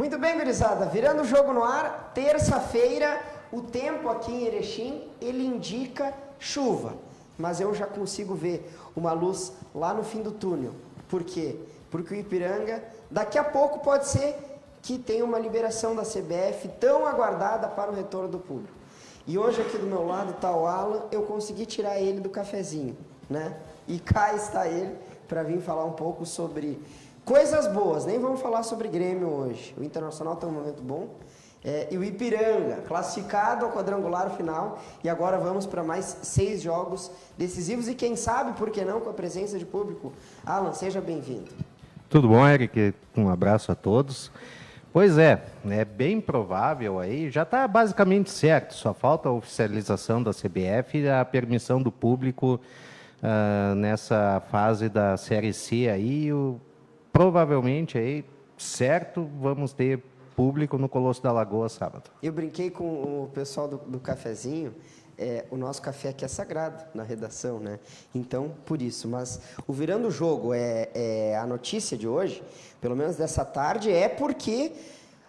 Muito bem, gurizada. Virando o jogo no ar, terça-feira, o tempo aqui em Erechim, ele indica chuva. Mas eu já consigo ver uma luz lá no fim do túnel. Por quê? Porque o Ipiranga, daqui a pouco pode ser que tenha uma liberação da CBF tão aguardada para o retorno do público. E hoje aqui do meu lado está o Alan, eu consegui tirar ele do cafezinho, né? E cá está ele para vir falar um pouco sobre coisas boas. Nem vamos falar sobre Grêmio hoje. O Internacional está um momento bom. E o Ipiranga, classificado ao quadrangular final. E agora vamos para mais 6 jogos decisivos e quem sabe, por que não, com a presença de público. Alan, seja bem-vindo. Tudo bom, Eric? Um abraço a todos. Pois é bem provável aí, já está basicamente certo, só falta a oficialização da CBF e a permissão do público nessa fase da Série C aí, provavelmente aí, certo, vamos ter público no Colosso da Lagoa sábado. Eu brinquei com o pessoal do cafezinho, o nosso café aqui é sagrado na redação, né? Então, por isso. Mas o Virando o Jogo, a notícia de hoje, pelo menos dessa tarde, é porque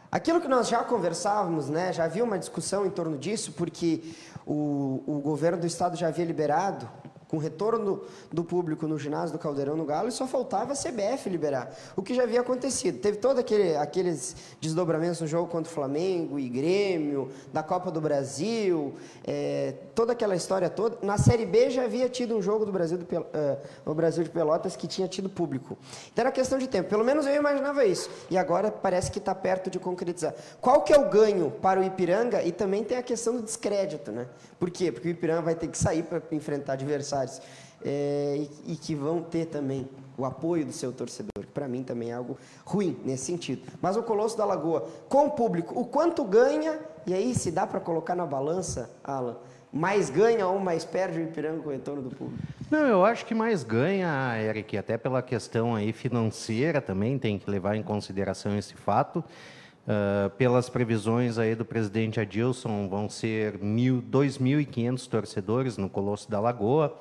aquilo que nós já conversávamos, né? Já havia uma discussão em torno disso, porque o governo do estado já havia liberado, com o retorno do público no ginásio do Caldeirão no Galo, e só faltava a CBF liberar, o que já havia acontecido. Teve todos aqueles desdobramentos no jogo contra o Flamengo e Grêmio, da Copa do Brasil, toda aquela história toda. Na Série B já havia tido um jogo do Brasil, o Brasil de Pelotas, que tinha tido público. Então era questão de tempo, pelo menos eu imaginava isso, e agora parece que está perto de concretizar. Qual que é o ganho para o Ipiranga? E também tem a questão do descrédito, né? Por quê? Porque o Ipiranga vai ter que sair para enfrentar adversários e que vão ter também o apoio do seu torcedor, que para mim também é algo ruim nesse sentido. Mas o Colosso da Lagoa, com o público, o quanto ganha, e aí se dá para colocar na balança, Alan, mais ganha ou mais perde o Ipiranga com o retorno do público? Não, eu acho que mais ganha, Eric, até pela questão aí financeira também, tem que levar em consideração esse fato. Pelas previsões aí do presidente Adilson, vão ser 2.500 torcedores no Colosso da Lagoa.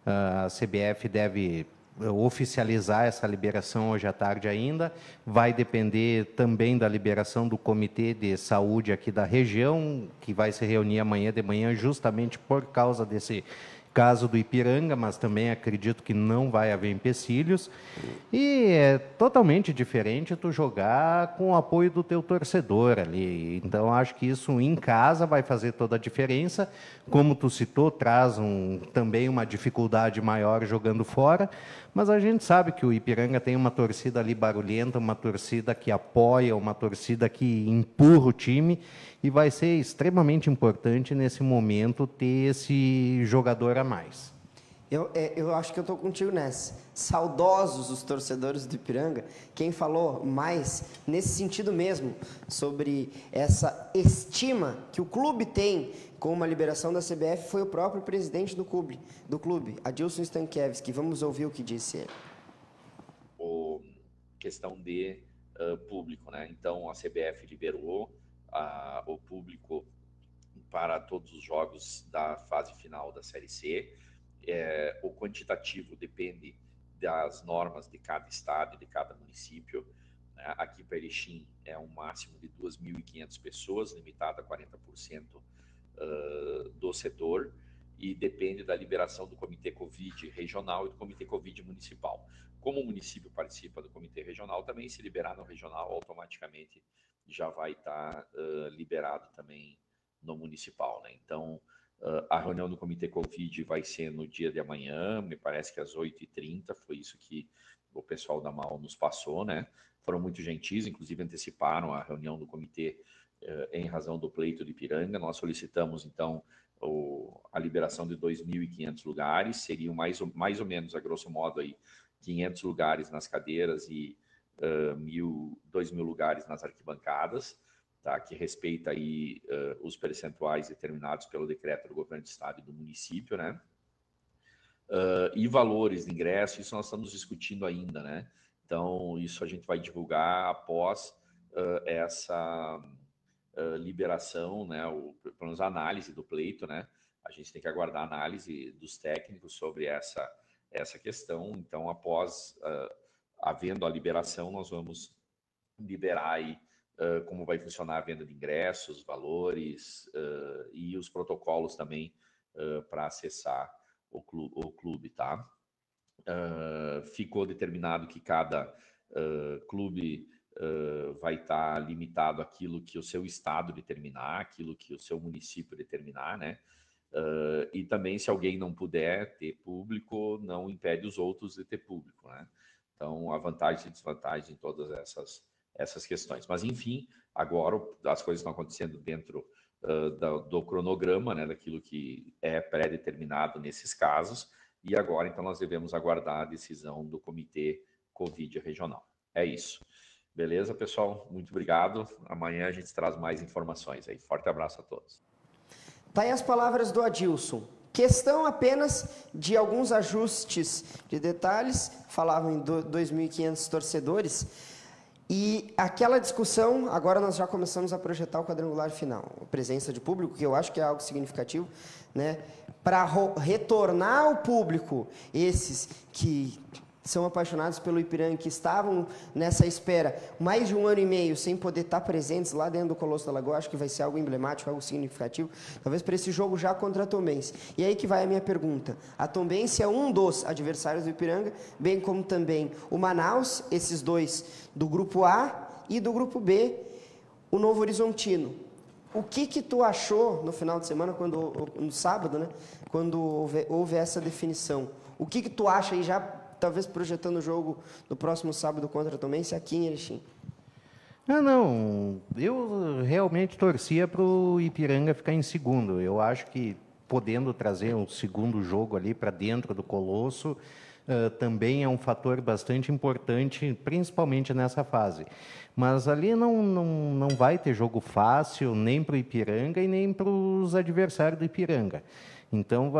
A CBF deve oficializar essa liberação hoje à tarde ainda. Vai depender também da liberação do Comitê de Saúde aqui da região, que vai se reunir amanhã de manhã justamente por causa desse caso do Ipiranga, mas também acredito que não vai haver empecilhos. E é totalmente diferente tu jogar com o apoio do teu torcedor ali. Então, acho que isso em casa vai fazer toda a diferença. Como tu citou, traz também uma dificuldade maior jogando fora, mas a gente sabe que o Ipiranga tem uma torcida ali barulhenta, uma torcida que apoia, uma torcida que empurra o time, e vai ser extremamente importante nesse momento ter esse jogador a mais. Eu acho que eu estou contigo nessa. Saudosos os torcedores do Ipiranga. Quem falou mais nesse sentido mesmo, sobre essa estima que o clube tem com uma liberação da CBF, foi o próprio presidente do clube, Adilson Stankiewicz. Vamos ouvir o que disse ele. Questão de público, né? Então a CBF liberou o público para todos os jogos da fase final da Série C. O quantitativo depende das normas de cada estado e de cada município. Aqui para Erechim é um máximo de 2.500 pessoas, limitado a 40% do setor, e depende da liberação do Comitê Covid regional e do Comitê Covid municipal. Como o município participa do Comitê Regional, também se liberar no regional, automaticamente já vai estar liberado também no municipal, né? Então, a reunião do Comitê Covid vai ser no dia de amanhã, me parece que às 8h30, foi isso que o pessoal da MAL nos passou, né? Foram muito gentis, inclusive anteciparam a reunião do comitê em razão do pleito de Ipiranga. Nós solicitamos, então, a liberação de 2.500 lugares, seriam mais ou menos, a grosso modo, aí, 500 lugares nas cadeiras e 2.000 lugares nas arquibancadas, tá? Que respeita aí os percentuais determinados pelo decreto do governo do estado e do município, né? E valores de ingresso, isso nós estamos discutindo ainda, né? Então, isso a gente vai divulgar após essa liberação, né? Pelo menos a análise do pleito, né? A gente tem que aguardar a análise dos técnicos sobre essa questão. Então, após havendo a liberação, nós vamos liberar aí como vai funcionar a venda de ingressos, valores e os protocolos também para acessar o clube, tá? Ficou determinado que cada clube vai estar limitado àquilo que o seu estado determinar, aquilo que o seu município determinar, né? E também, se alguém não puder ter público, não impede os outros de ter público, né? Então, a vantagem e desvantagem em todas essas questões. Mas, enfim, agora as coisas estão acontecendo dentro do cronograma, né, daquilo que é pré-determinado nesses casos, e agora, então, nós devemos aguardar a decisão do Comitê Covid regional. É isso. Beleza, pessoal? Muito obrigado. Amanhã a gente traz mais informações aí. Forte abraço a todos. Tá aí as palavras do Adilson. Questão apenas de alguns ajustes de detalhes, falavam em 2.500 torcedores, e aquela discussão, agora nós já começamos a projetar o quadrangular final, a presença de público, que eu acho que é algo significativo, né? Para retornar ao público, esses que são apaixonados pelo Ipiranga, que estavam nessa espera mais de 1 ano e meio sem poder estar presentes lá dentro do Colosso da Lagoa, acho que vai ser algo emblemático, algo significativo, talvez para esse jogo já contra a Tombense. E aí que vai a minha pergunta. A Tombense é um dos adversários do Ipiranga, bem como também o Manaus, esses dois do grupo A, e do grupo B, o Novo Horizontino. O que tu achou no final de semana, no sábado, né, quando houve essa definição? O que tu acha aí já, talvez projetando o jogo do próximo sábado contra a Tombense aqui em Erechim? Não, eu realmente torcia para o Ipiranga ficar em segundo. Eu acho que podendo trazer um segundo jogo ali para dentro do Colosso, também é um fator bastante importante, principalmente nessa fase. Mas ali não vai ter jogo fácil, nem para o Ipiranga e nem para os adversários do Ipiranga. Então,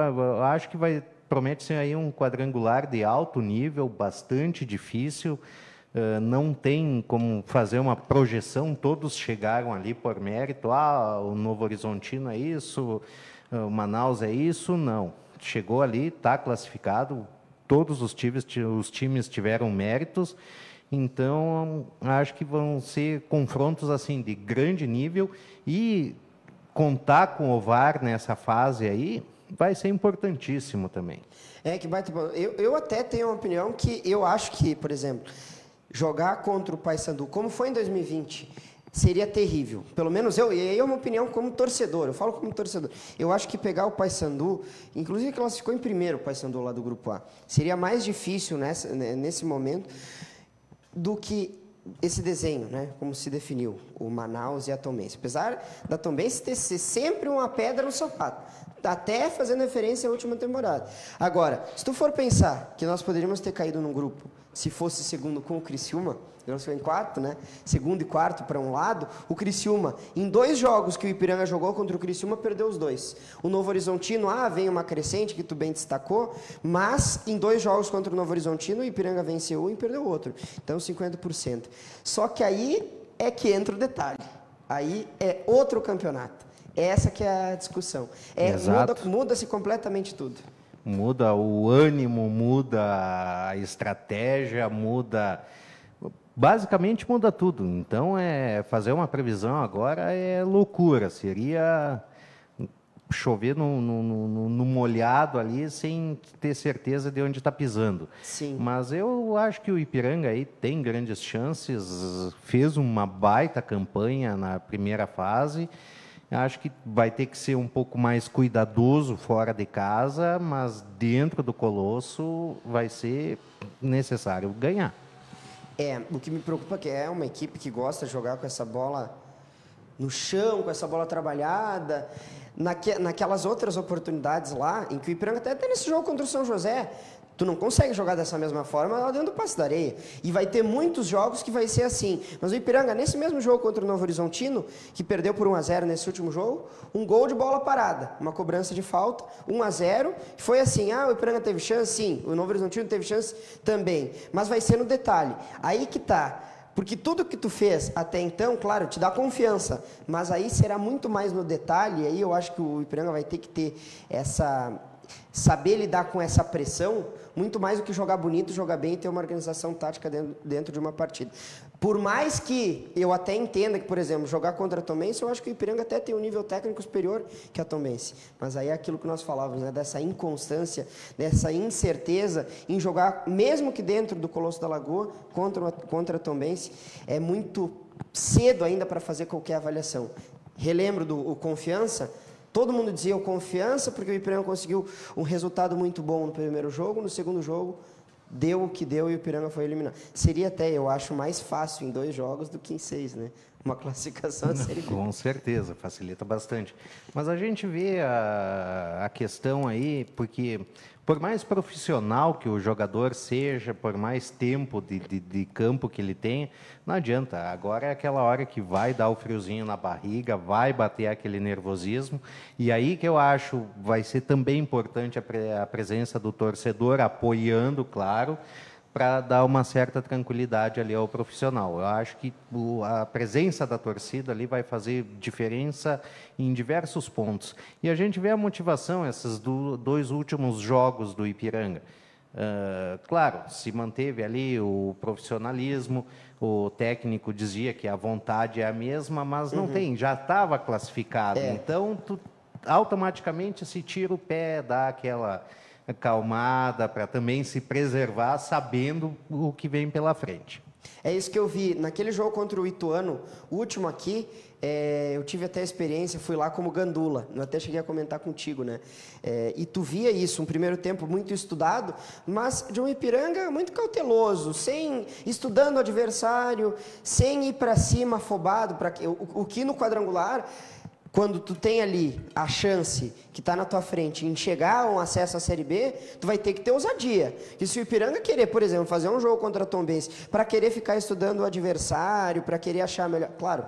acho que promete ser aí um quadrangular de alto nível, bastante difícil. Não tem como fazer uma projeção, todos chegaram ali por mérito. O Novo Horizontino é isso, o Manaus é isso, não. Chegou ali, está classificado, todos os times tiveram méritos, então acho que vão ser confrontos assim de grande nível, e contar com o VAR nessa fase aí vai ser importantíssimo também. Que baita. Eu até tenho uma opinião que eu acho que, por exemplo, jogar contra o Paysandu, como foi em 2020, seria terrível. Pelo menos e aí é uma opinião como torcedor, eu falo como torcedor. Eu acho que pegar o Paysandu, inclusive classificou em primeiro o Paysandu lá do grupo A, seria mais difícil nesse momento do que esse desenho, né, como se definiu, o Manaus e a Tombense. Apesar da Tombense ter sempre uma pedra no sapato, até fazendo referência à última temporada. Agora, se tu for pensar que nós poderíamos ter caído num grupo, se fosse segundo com o Criciúma, nós ficamos em quarto, né? Segundo e quarto para um lado, o Criciúma, em 2 jogos que o Ipiranga jogou contra o Criciúma, perdeu os 2. O Novo Horizontino, vem uma crescente, que tu bem destacou, mas em 2 jogos contra o Novo Horizontino, o Ipiranga venceu um e perdeu o outro. Então, 50%. Só que aí é que entra o detalhe. Aí é outro campeonato. Essa que é a discussão. Muda-se completamente tudo. Muda o ânimo, muda a estratégia, basicamente muda tudo. Então, fazer uma previsão agora é loucura. Seria chover no molhado ali sem ter certeza de onde está pisando. Sim. Mas eu acho que o Ipiranga aí tem grandes chances, fez uma baita campanha na primeira fase. Acho que vai ter que ser um pouco mais cuidadoso fora de casa, mas dentro do Colosso vai ser necessário ganhar. O que me preocupa é que é uma equipe que gosta de jogar com essa bola no chão, com essa bola trabalhada. Naquelas outras oportunidades lá, em que o Ipiranga até nesse jogo contra o São José, tu não consegue jogar dessa mesma forma lá dentro do Passo da Areia. E vai ter muitos jogos que vai ser assim. Mas o Ipiranga, nesse mesmo jogo contra o Novo Horizontino, que perdeu por 1-0 nesse último jogo, um gol de bola parada, uma cobrança de falta, 1-0, foi assim, o Ipiranga teve chance? Sim. O Novo Horizontino teve chance? Também. Mas vai ser no detalhe. Aí que tá. Porque tudo que tu fez até então, claro, te dá confiança, mas aí será muito mais no detalhe, e aí eu acho que o Ipiranga vai ter que ter saber lidar com essa pressão, muito mais do que jogar bonito, jogar bem e ter uma organização tática dentro de uma partida. Por mais que eu até entenda que, por exemplo, jogar contra a Tombense, eu acho que o Ipiranga até tem um nível técnico superior que a Tombense. Mas aí é aquilo que nós falávamos, né? Dessa inconstância, dessa incerteza em jogar, mesmo que dentro do Colosso da Lagoa, contra a Tombense, é muito cedo ainda para fazer qualquer avaliação. Relembro do Confiança, todo mundo dizia o Confiança, porque o Ipiranga conseguiu um resultado muito bom no primeiro jogo, no segundo jogo deu o que deu e o Ipiranga foi eliminado. Seria até, eu acho, mais fácil em 2 jogos do que em 6, né? Uma classificação de Série B. Com certeza, facilita bastante. Mas a gente vê a questão aí, porque por mais profissional que o jogador seja, por mais tempo de campo que ele tenha, não adianta. Agora é aquela hora que vai dar o friozinho na barriga, vai bater aquele nervosismo. E aí que eu acho vai ser também importante a presença do torcedor apoiando, claro, para dar uma certa tranquilidade ali ao profissional. Eu acho que a presença da torcida ali vai fazer diferença em diversos pontos. E a gente vê a motivação, esses 2 últimos jogos do Ipiranga. Claro, se manteve ali o profissionalismo, o técnico dizia que a vontade é a mesma, mas não tem, já estava classificado. Então, automaticamente se tira o pé, dá aquela acalmada, para também se preservar, sabendo o que vem pela frente. É isso que eu vi. Naquele jogo contra o Ituano, o último aqui, eu tive até a experiência, fui lá como gandula, eu até cheguei a comentar contigo, né? E tu via isso, um primeiro tempo muito estudado, mas de um Ipiranga muito cauteloso, estudando o adversário, sem ir para cima afobado, o que no quadrangular, quando tu tem ali a chance que está na tua frente em chegar a um acesso à Série B, tu vai ter que ter ousadia. E se o Ipiranga querer, por exemplo, fazer um jogo contra a Tombense, para querer ficar estudando o adversário, para querer achar melhor, claro,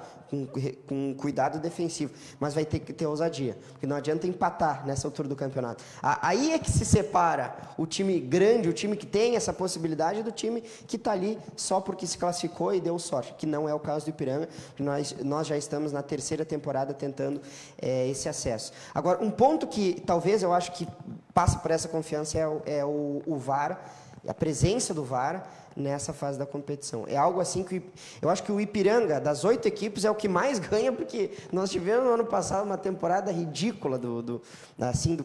com cuidado defensivo, mas vai ter que ter ousadia, porque não adianta empatar nessa altura do campeonato. Aí é que se separa o time grande, o time que tem essa possibilidade, do time que está ali só porque se classificou e deu sorte, que não é o caso do Ipiranga, que nós já estamos na 3ª temporada tentando esse acesso. Agora, um ponto que talvez eu acho que passa por essa confiança é o VAR, a presença do VAR nessa fase da competição. É algo assim que eu acho que o Ipiranga, das 8 equipes, é o que mais ganha, porque nós tivemos no ano passado uma temporada ridícula do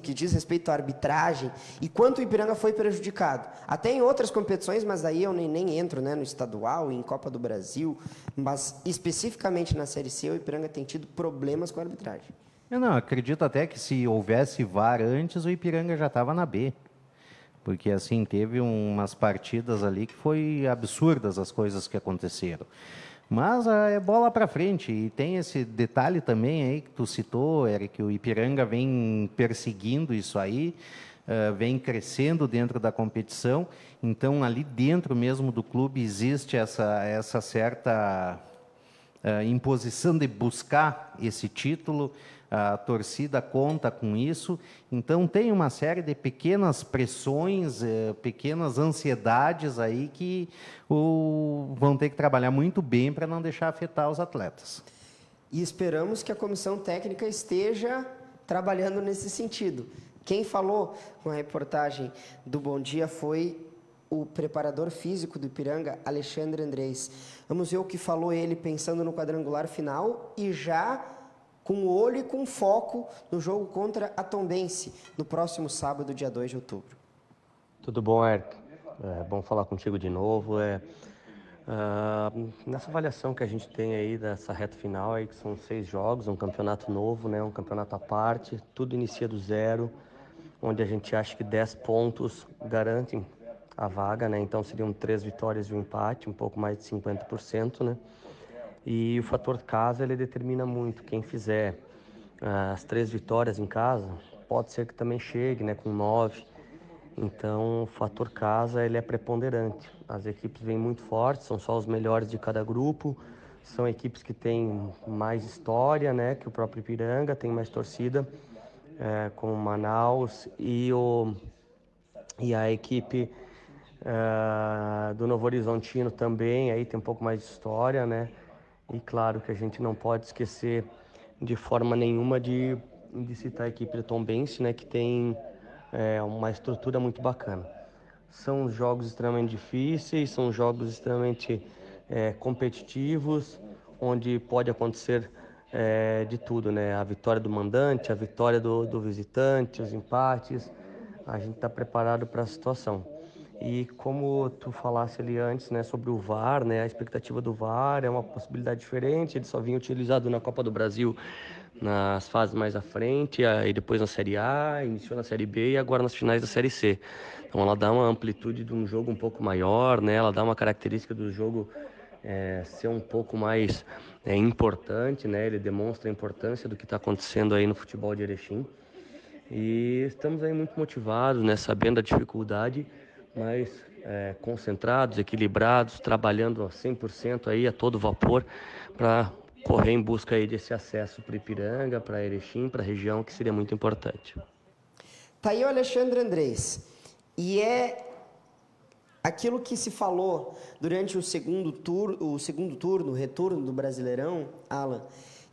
que diz respeito à arbitragem, e quanto o Ipiranga foi prejudicado. Até em outras competições, mas daí eu nem entro, né, no estadual, em Copa do Brasil, mas especificamente na Série C, o Ipiranga tem tido problemas com a arbitragem. Eu não acredito até que se houvesse VAR antes, o Ipiranga já estava na B. Porque, assim, teve umas partidas ali que foi absurdas as coisas que aconteceram. Mas é bola para frente. E tem esse detalhe também aí que tu citou, Eric, que o Ipiranga vem perseguindo isso aí, vem crescendo dentro da competição. Então, ali dentro mesmo do clube existe essa certa imposição de buscar esse título. A torcida conta com isso, então tem uma série de pequenas pressões, pequenas ansiedades aí que vão ter que trabalhar muito bem para não deixar afetar os atletas. E esperamos que a comissão técnica esteja trabalhando nesse sentido. Quem falou com a reportagem do Bom Dia foi o preparador físico do Ipiranga, Alexandre Andrés. Vamos ver o que falou ele pensando no quadrangular final e já com o olho e com foco no jogo contra a Tombense, no próximo sábado, dia 2 de outubro. Tudo bom, Eric? É bom falar contigo de novo. Nessa avaliação que a gente tem aí dessa reta final, aí, que são 6 jogos, um campeonato novo, né, um campeonato à parte, tudo inicia do zero, onde a gente acha que 10 pontos garantem a vaga, né? Então seriam 3 vitórias e um empate, um pouco mais de 50%, né? E o fator casa, ele determina muito. Quem fizer as 3 vitórias em casa, pode ser que também chegue, né, com 9. Então, o fator casa, ele é preponderante. As equipes vêm muito fortes, são só os melhores de cada grupo. São equipes que têm mais história, né, que o próprio Ipiranga, tem mais torcida, como Manaus e a equipe do Novo Horizontino também, aí tem um pouco mais de história, né? E claro que a gente não pode esquecer de forma nenhuma de citar a equipe do Tombense, né, que tem uma estrutura muito bacana. São jogos extremamente difíceis, são jogos extremamente competitivos, onde pode acontecer de tudo, né? A vitória do mandante, a vitória do visitante, os empates. A gente está preparado para a situação. E como tu falasse ali antes, né, sobre o VAR, né, a expectativa do VAR é uma possibilidade diferente. Ele só vinha utilizado na Copa do Brasil nas fases mais à frente, aí depois na Série A, iniciou na Série B e agora nas finais da Série C. Então ela dá uma amplitude de um jogo um pouco maior, né? Ela dá uma característica do jogo ser um pouco mais importante, né? Ele demonstra a importância do que está acontecendo aí no futebol de Erechim. E estamos aí muito motivados, né? Sabendo da dificuldade, mas concentrados, equilibrados, trabalhando a 100% aí, a todo vapor, para correr em busca aí desse acesso para Ipiranga, para Erechim, para a região, que seria muito importante. Tá aí o Alexandre Andrés. E é aquilo que se falou durante o segundo turno, o retorno do Brasileirão, Alan,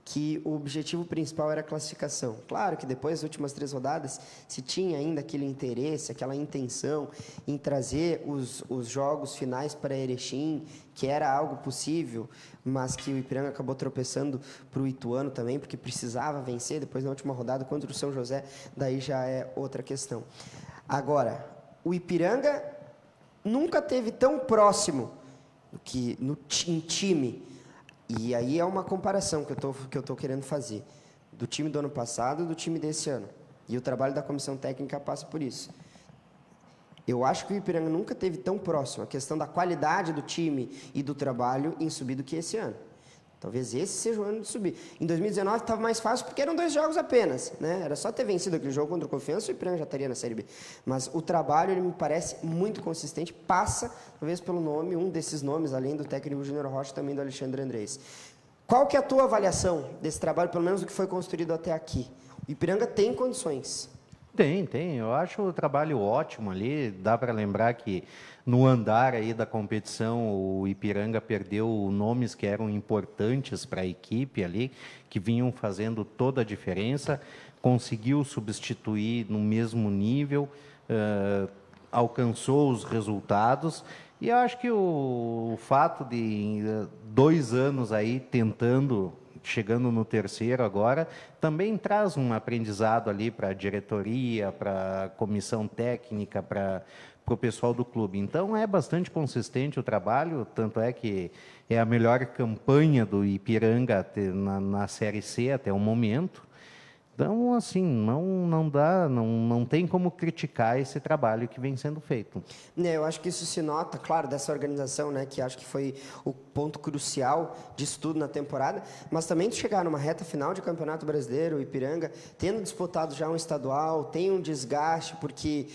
que o objetivo principal era a classificação. Claro que depois das últimas 3 rodadas se tinha ainda aquele interesse, aquela intenção em trazer os jogos finais para Erechim, que era algo possível, mas que o Ipiranga acabou tropeçando para o Ituano também, porque precisava vencer. Depois, na última rodada, contra o São José, daí já é outra questão. Agora, o Ipiranga nunca teve tão próximo em time. E aí é uma comparação que eu tô querendo fazer do time do ano passado e do time desse ano. E o trabalho da comissão técnica passa por isso. Eu acho que o Ipiranga nunca teve tão próximo a questão da qualidade do time e do trabalho em subir do que esse ano. Talvez esse seja o ano de subir. Em 2019 estava mais fácil porque eram 2 jogos apenas, né? Era só ter vencido aquele jogo contra o Confiança e o Ipiranga já estaria na Série B. Mas o trabalho, ele me parece muito consistente, passa, talvez pelo nome, um desses nomes, além do técnico Júnior Rocha, também do Alexandre Andrés. Qual que é a tua avaliação desse trabalho, pelo menos do que foi construído até aqui? O Ipiranga tem condições? Tem. Eu acho o trabalho ótimo ali. Dá para lembrar que no andar aí da competição o Ipiranga perdeu nomes que eram importantes para a equipe ali, que vinham fazendo toda a diferença. Conseguiu substituir no mesmo nível, alcançou os resultados. E eu acho que o fato de 2 anos aí tentando, chegando no 3º agora, também traz um aprendizado ali para a diretoria, para a comissão técnica, para o pessoal do clube. Então, é bastante consistente o trabalho, tanto é que é a melhor campanha do Ipiranga na Série C até o momento. Então, assim, não tem como criticar esse trabalho que vem sendo feito. Eu acho que isso se nota, claro, dessa organização, né, que acho que foi o ponto crucial disso tudo na temporada, mas também de chegar numa reta final de Campeonato Brasileiro, o Ipiranga, tendo disputado já um estadual, tem um desgaste, porque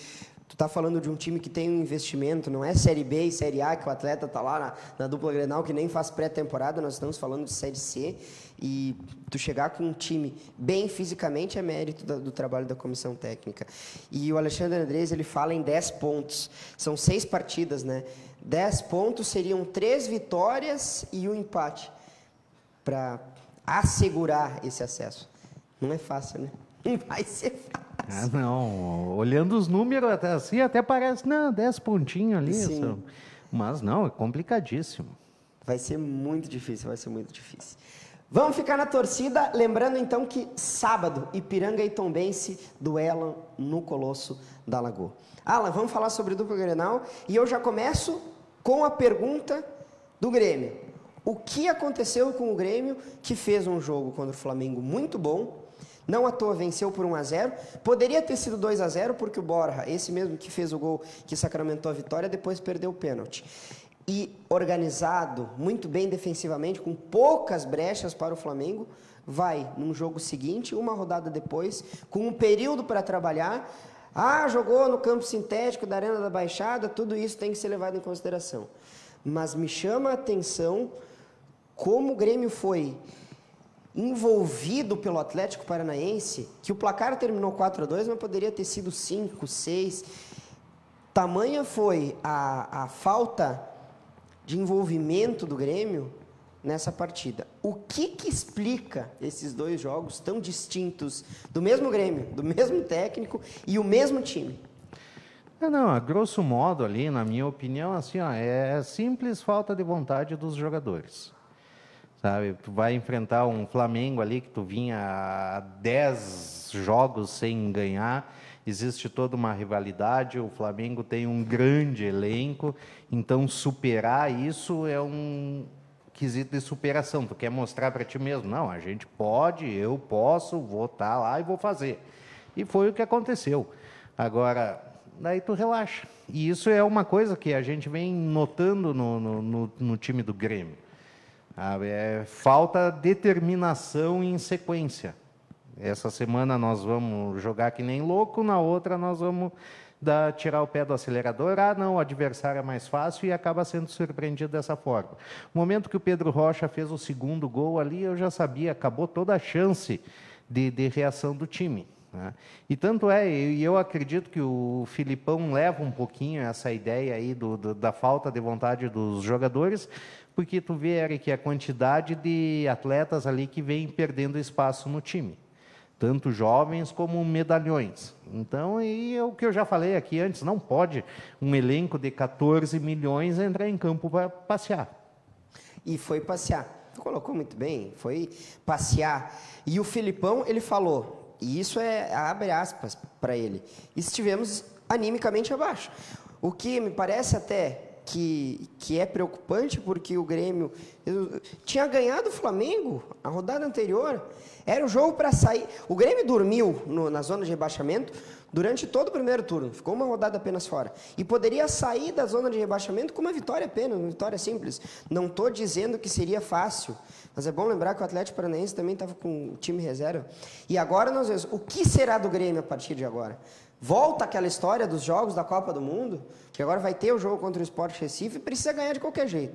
tu está falando de um time que tem um investimento, não é Série B e Série A, que o atleta está lá na dupla Grenal, que nem faz pré-temporada, nós estamos falando de Série C, e tu chegar com um time bem fisicamente é mérito do trabalho da comissão técnica. E o Alexandre Andrés, ele fala em 10 pontos, são 6 partidas, né? 10 pontos seriam 3 vitórias e 1 empate, para assegurar esse acesso. Não é fácil, né? Não vai ser fácil. Não, olhando os números até parece, 10 pontinhos ali. Sim. Mas não, é complicadíssimo. Vai ser muito difícil. Vamos ficar na torcida, lembrando então que sábado, Ipiranga e Tombense duelam no Colosso da Lagoa. Alan, vamos falar sobre o duplo Grenal e eu já começo com a pergunta do Grêmio. O que aconteceu com o Grêmio, que fez um jogo contra o Flamengo muito bom, não à toa venceu por 1-0, poderia ter sido 2-0 porque o Borja, esse mesmo que fez o gol que sacramentou a vitória, depois perdeu o pênalti. E organizado, muito bem defensivamente, com poucas brechas para o Flamengo, vai num jogo seguinte, uma rodada depois, com um período para trabalhar. Jogou no campo sintético da Arena da Baixada, tudo isso tem que ser levado em consideração. Mas me chama a atenção como o Grêmio foi envolvido pelo Atlético Paranaense, que o placar terminou 4-2, mas poderia ter sido 5, 6. Tamanha foi a falta de envolvimento do Grêmio nessa partida. O que explica esses 2 jogos tão distintos do mesmo Grêmio, do mesmo técnico e o mesmo time? Não, a grosso modo ali, na minha opinião, assim, ó, é simples falta de vontade dos jogadores. Sabe, tu vai enfrentar um Flamengo ali que tu vinha há 10 jogos sem ganhar, existe toda uma rivalidade, o Flamengo tem um grande elenco, então superar isso é um quesito de superação. Tu quer mostrar para ti mesmo, não, a gente pode, eu posso, vou estar lá e vou fazer. E foi o que aconteceu. Agora, daí tu relaxa. E isso é uma coisa que a gente vem notando no time do Grêmio. Falta determinação em sequência. Essa semana nós vamos jogar que nem louco, na outra nós vamos tirar o pé do acelerador. Não, o adversário é mais fácil e acaba sendo surpreendido dessa forma. No momento que o Pedro Rocha fez o segundo gol ali, eu já sabia, acabou toda a chance de reação do time. Né? E tanto eu acredito que o Filipão leva um pouquinho essa ideia aí da falta de vontade dos jogadores, porque tu vê, Eric, a quantidade de atletas ali que vem perdendo espaço no time, tanto jovens como medalhões. Então, é o que eu já falei aqui antes, não pode um elenco de 14 milhões entrar em campo para passear. E foi passear. Tu colocou muito bem, foi passear. E o Filipão, ele falou, e isso abre aspas para ele, estivemos animicamente abaixo. O que me parece até que é preocupante, porque o Grêmio tinha ganhado o Flamengo a rodada anterior, era o jogo para sair. O Grêmio dormiu na zona de rebaixamento durante todo o primeiro turno, ficou uma rodada apenas fora, e poderia sair da zona de rebaixamento com uma vitória apenas, uma vitória simples. Não estou dizendo que seria fácil, mas é bom lembrar que o Atlético Paranaense também estava com o time reserva. E agora nós vemos, o que será do Grêmio a partir de agora? Volta aquela história dos jogos da Copa do Mundo, que agora vai ter o jogo contra o Sport Recife e precisa ganhar de qualquer jeito.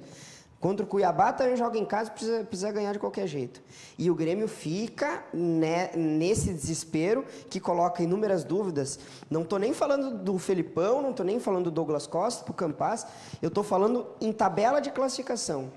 Contra o Cuiabá também joga em casa, precisa ganhar de qualquer jeito. E o Grêmio fica nesse desespero que coloca inúmeras dúvidas. Não estou nem falando do Felipão, não estou nem falando do Douglas Costa, do Campas, eu estou falando em tabela de classificação.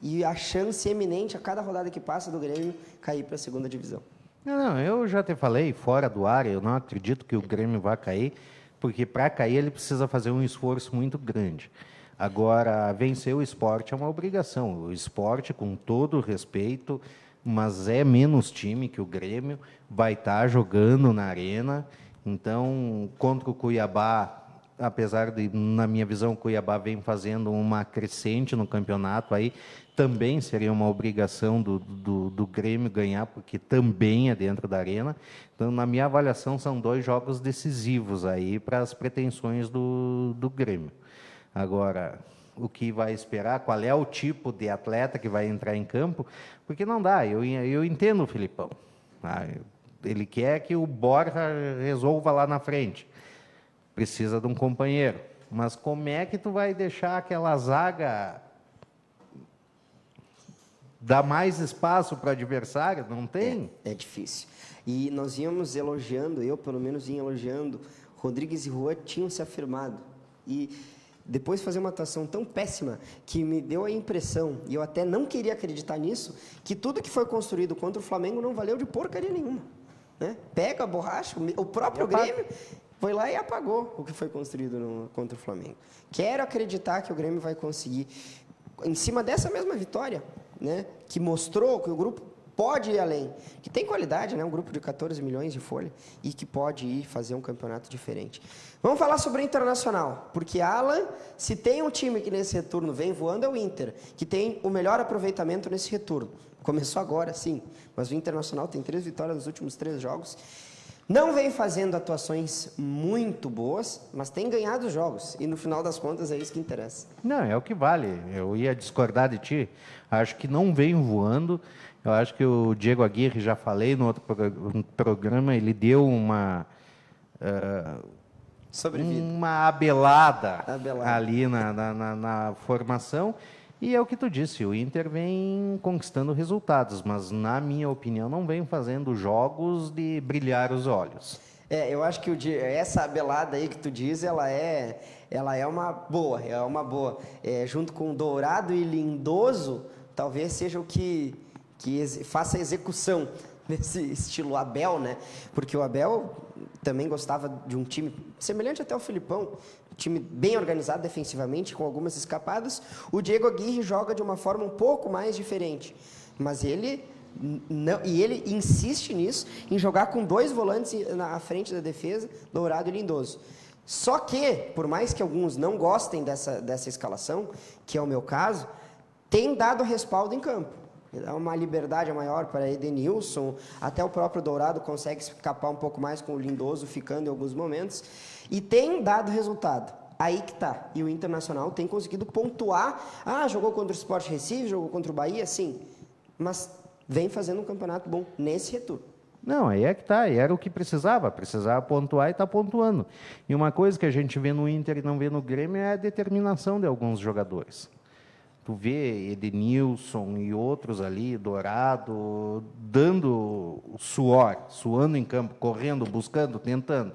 E a chance eminente a cada rodada que passa do Grêmio cair para a segunda divisão. Não, eu já te falei, fora do ar, eu não acredito que o Grêmio vai cair, porque para cair ele precisa fazer um esforço muito grande. Agora, vencer o Sport é uma obrigação. O Sport, com todo o respeito, mas é menos time que o Grêmio, vai estar jogando na arena. Então, contra o Cuiabá, apesar de, na minha visão, o Cuiabá vem fazendo uma crescente no campeonato, aí também seria uma obrigação do Grêmio ganhar, porque também é dentro da arena. Então, na minha avaliação, são 2 jogos decisivos aí para as pretensões do Grêmio. Agora, o que vai esperar, qual é o tipo de atleta que vai entrar em campo, porque não dá, eu entendo o Filipão. Ele quer que o Borja resolva lá na frente. Precisa de um companheiro. Mas como é que tu vai deixar aquela zaga dar mais espaço para o adversário? Não tem? É difícil. E nós íamos elogiando, eu pelo menos ia elogiando, Rodrigues e Juan tinham se afirmado. E depois fazer uma atuação tão péssima que me deu a impressão, e eu até não queria acreditar nisso, que tudo que foi construído contra o Flamengo não valeu de porcaria nenhuma. Né? Pega a borracha, o próprio Grêmio foi lá e apagou o que foi construído contra o Flamengo. Quero acreditar que o Grêmio vai conseguir, em cima dessa mesma vitória, né, que mostrou que o grupo pode ir além, que tem qualidade, né, um grupo de 14 milhões de folha, e que pode ir fazer um campeonato diferente. Vamos falar sobre o Internacional, porque, Alan, se tem um time que nesse retorno vem voando, é o Inter, que tem o melhor aproveitamento nesse retorno. Começou agora, sim, mas o Internacional tem 3 vitórias nos últimos 3 jogos. Não vem fazendo atuações muito boas, mas tem ganhado jogos. E no final das contas é isso que interessa. Não, é o que vale. Eu ia discordar de ti. Acho que não vem voando. Eu acho que o Diego Aguirre, já falei no outro programa, ele deu uma abelada ali na formação. E é o que tu disse, o Inter vem conquistando resultados, mas, na minha opinião, não vem fazendo jogos de brilhar os olhos. Eu acho que essa abelada aí que tu diz, ela é uma boa, junto com Dourado e Lindoso, talvez seja o que faça a execução nesse estilo Abel, né? Porque o Abel também gostava de um time semelhante até ao Filipão, um time bem organizado defensivamente, com algumas escapadas. O Diego Aguirre joga de uma forma um pouco mais diferente, mas ele insiste nisso, em jogar com 2 volantes na frente da defesa, Dourado e Lindoso. Só que, por mais que alguns não gostem dessa escalação, que é o meu caso, tem dado respaldo em campo. Dá uma liberdade maior para Edenilson, até o próprio Dourado consegue escapar um pouco mais com o Lindoso ficando em alguns momentos, e tem dado resultado. Aí que tá. E o Internacional tem conseguido pontuar. Jogou contra o Sport Recife, jogou contra o Bahia, sim, mas vem fazendo um campeonato bom nesse retorno. Não, aí é que tá, era o que precisava pontuar e está pontuando. E uma coisa que a gente vê no Inter e não vê no Grêmio é a determinação de alguns jogadores. Tu vê Edenilson e outros ali, Dourado, dando suando em campo, correndo, buscando, tentando.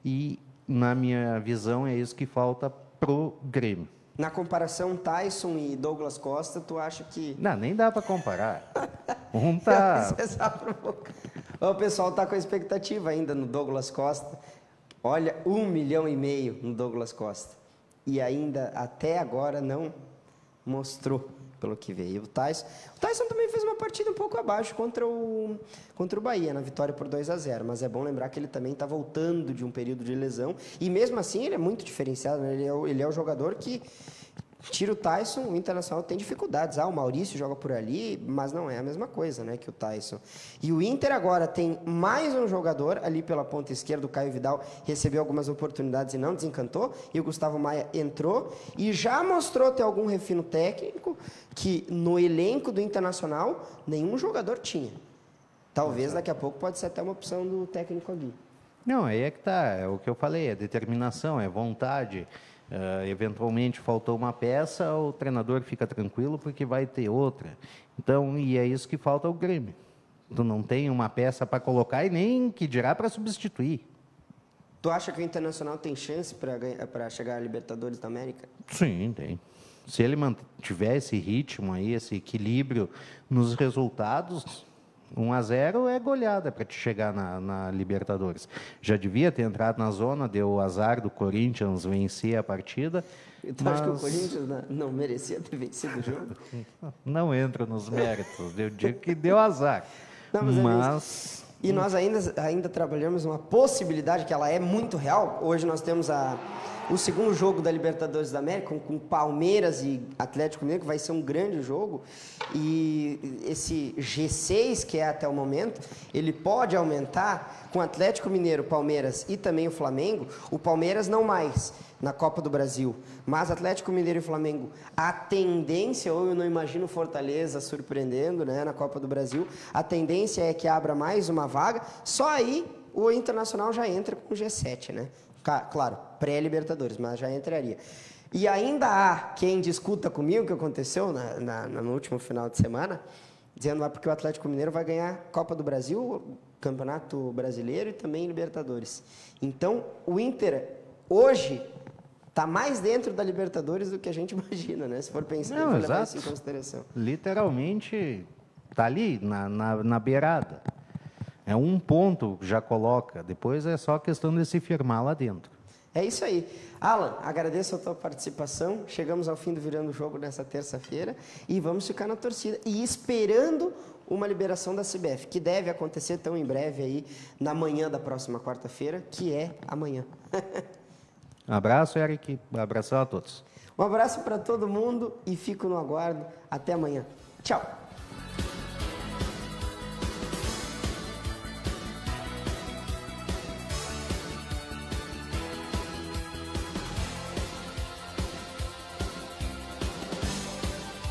E, na minha visão, é isso que falta pro Grêmio. Na comparação Tyson e Douglas Costa, tu acha que... Não, nem dá para comparar. Um tá... O pessoal tá com expectativa ainda no Douglas Costa. Olha, 1,5 milhão no Douglas Costa. E ainda, até agora, não mostrou, pelo que veio. O Tyson também fez uma partida um pouco abaixo contra o Bahia, na vitória por 2-0. Mas é bom lembrar que ele também está voltando de um período de lesão. E mesmo assim, ele é muito diferenciado, né? Ele é o jogador que... Tira o Tyson, o Internacional tem dificuldades. O Maurício joga por ali, mas não é a mesma coisa, né, que o Tyson. E o Inter agora tem mais um jogador ali pela ponta esquerda, o Caio Vidal recebeu algumas oportunidades e não desencantou, e o Gustavo Maia entrou e já mostrou ter algum refino técnico que no elenco do Internacional nenhum jogador tinha. Talvez daqui a pouco pode ser até uma opção do técnico ali. Não, aí é que tá, é o que eu falei, é determinação, é vontade. Eventualmente faltou uma peça, o treinador fica tranquilo porque vai ter outra. Então, e é isso que falta ao Grêmio. Tu não tem uma peça para colocar e nem que dirá para substituir. Tu acha que o Internacional tem chance para chegar à Libertadores da América? Sim, tem. Se ele mantiver esse ritmo aí, esse equilíbrio nos resultados, 1-0 é goleada para te chegar na Libertadores. Já devia ter entrado na zona, deu o azar do Corinthians vencer a partida. Tu acha que o Corinthians não merecia ter vencido o jogo? Não entro nos méritos, eu digo que deu azar. Não, mas... E nós ainda trabalhamos uma possibilidade que ela é muito real. Hoje nós temos o segundo jogo da Libertadores da América, com Palmeiras e Atlético Mineiro, que vai ser um grande jogo. E esse G6, que é até o momento, ele pode aumentar com Atlético Mineiro, Palmeiras e também o Flamengo. O Palmeiras não mais na Copa do Brasil, mas Atlético Mineiro e Flamengo, a tendência, ou eu não imagino Fortaleza surpreendendo, né, na Copa do Brasil, a tendência é que abra mais uma vaga, só aí o Internacional já entra com o G7, né? Claro, pré-Libertadores, mas já entraria. E ainda há quem discuta comigo o que aconteceu no último final de semana, dizendo porque o Atlético Mineiro vai ganhar Copa do Brasil, Campeonato Brasileiro e também Libertadores. Então, o Inter, hoje, está mais dentro da Libertadores do que a gente imagina, né? Se for pensar, levar isso em consideração. Literalmente, está ali, na beirada. É um ponto, já coloca. Depois é só questão de se firmar lá dentro. É isso aí. Alan, agradeço a tua participação. Chegamos ao fim do Virando o Jogo nessa terça-feira e vamos ficar na torcida e esperando uma liberação da CBF, que deve acontecer tão em breve aí, na manhã da próxima quarta-feira, que é amanhã. Abraço, Eric. Abração a todos. Um abraço para todo mundo e fico no aguardo. Até amanhã. Tchau.